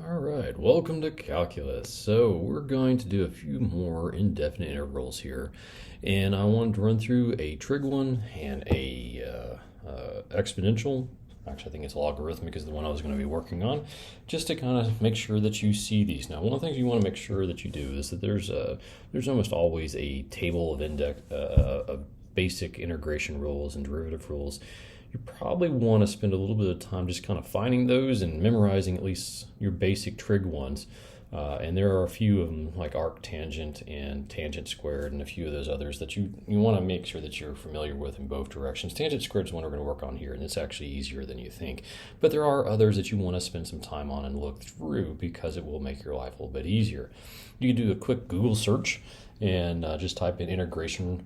All right, welcome to calculus. So we're going to do a few more indefinite intervals here, and I wanted to run through a trig one and a exponential. Actually, I think it's logarithmic is the one I was going to be working on, just to kind of make sure that you see these. Now, one of the things you want to make sure that you do is that there's almost always a table of of basic integration rules and derivative rules. You probably want to spend a little bit of time just kind of finding those and memorizing at least your basic trig ones. And there are a few of them like arc tangent and tangent squared and a few of those others that you want to make sure that you're familiar with in both directions. Tangent squared is one we're going to work on here, and it's actually easier than you think. But there are others that you want to spend some time on and look through because it will make your life a little bit easier. You can do a quick Google search and just type in integration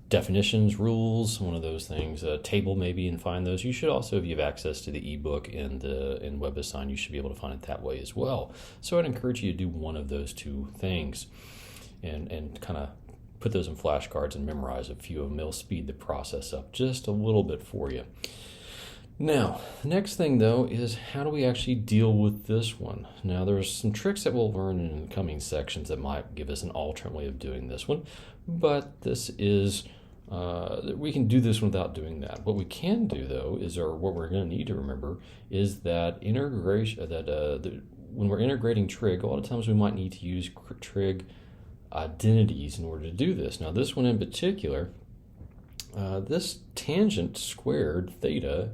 definitions, rules, one of those things, a table maybe, and find those. You should also, if you have access to the ebook and in WebAssign, you should be able to find it that way as well. So I'd encourage you to do one of those two things and kind of put those in flashcards and memorize a few of them. It'll speed the process up just a little bit for you. Now, the next thing though is how do we actually deal with this one? Now, there's some tricks that we'll learn in the coming sections that might give us an alternate way of doing this one, but this is we can do this without doing that. What we can do though is, or what we're going to need to remember is that integration when we're integrating trig, a lot of times we might need to use trig identities in order to do this. Now, this one in particular, this tangent squared theta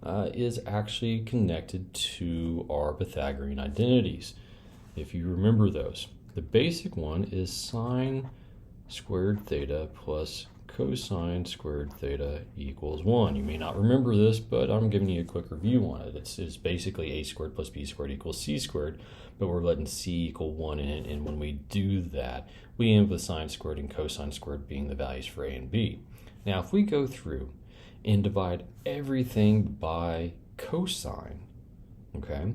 is actually connected to our Pythagorean identities. If you remember those, the basic one is sine squared theta plus cosine squared theta equals 1. You may not remember this, but I'm giving you a quick review on it. It's basically a squared plus b squared equals c squared, but we're letting c equal 1 in it, and when we do that, we end with sine squared and cosine squared being the values for a and b. Now, if we go through and divide everything by cosine, okay,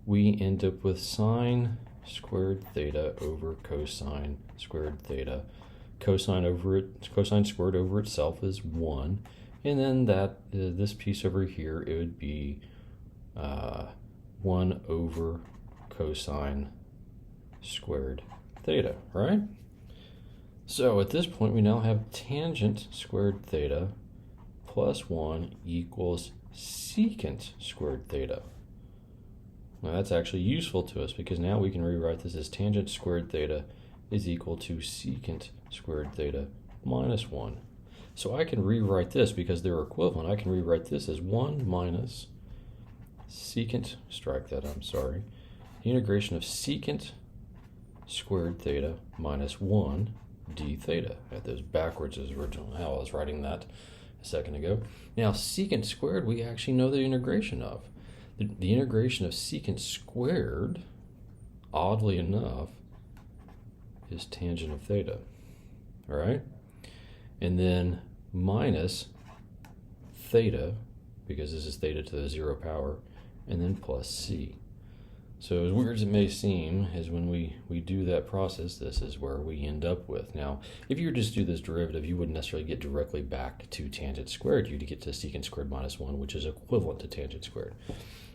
we end up with sine squared theta over cosine squared theta. Cosine squared over itself is 1, and then this piece over here, it would be 1 over cosine squared theta, right? So at this point, we now have tangent squared theta plus 1 equals secant squared theta. Now that's actually useful to us because now we can rewrite this as tangent squared theta is equal to secant squared theta minus 1. So I can rewrite this because they're equivalent. I can rewrite this as 1 minus secant, the integration of secant squared theta minus 1 d theta. I had those backwards as original how I was writing that a second ago. Now, secant squared, we actually know the integration of. The integration of secant squared, oddly enough, is tangent of theta, all right? And then minus theta, because this is theta to the 0 power, and then plus c. So as weird as it may seem, is when we do that process, this is where we end up with. Now, if you were just do this derivative, you wouldn't necessarily get directly back to tangent squared. You'd get to secant squared minus 1, which is equivalent to tangent squared.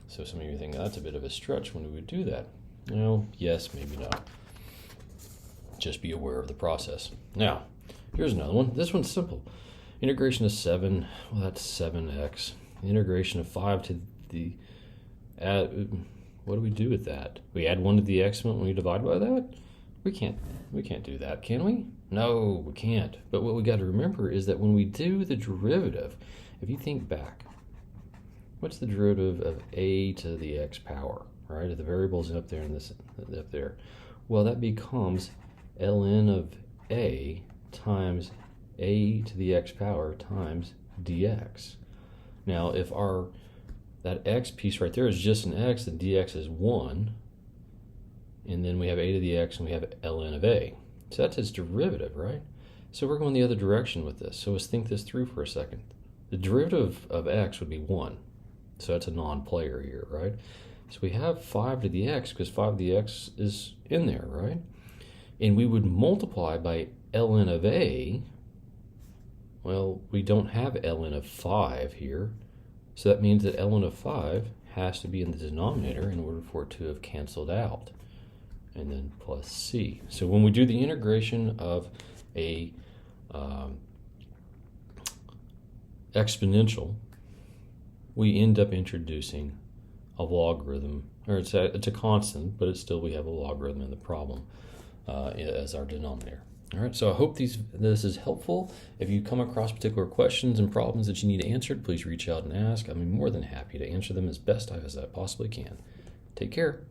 So some of you think that's a bit of a stretch when we would do that. Well, yes, maybe not. Just be aware of the process. Now, here's another one. This one's simple. Integration of 7, well, that's 7x. Integration of 5 to the, what do we do with that? We add 1 to the exponent when we divide by that? We can't do that, can we? No, we can't. But what we got to remember is that when we do the derivative, if you think back, what's the derivative of a to the x power, right? If the variable's up there and this up there, well, that becomes ln of a times a to the x power times dx. Now, if that x piece right there is just an x, then dx is 1, and then we have a to the x and we have ln of a. So that's its derivative, right? So we're going the other direction with this. So let's think this through for a second. The derivative of x would be 1. So that's a non-player here, right? So we have 5 to the x because 5 to the x is in there, right? And we would multiply by ln of a. Well, we don't have ln of 5 here. So that means that ln of 5 has to be in the denominator in order for it to have canceled out. And then plus c. So when we do the integration of a exponential, we end up introducing a logarithm, or it's a constant, but it's still, we have a logarithm in the problem as our denominator. All right, so I hope this is helpful. If you come across particular questions and problems that you need answered, please reach out and ask. I'm more than happy to answer them as best as I possibly can. Take care.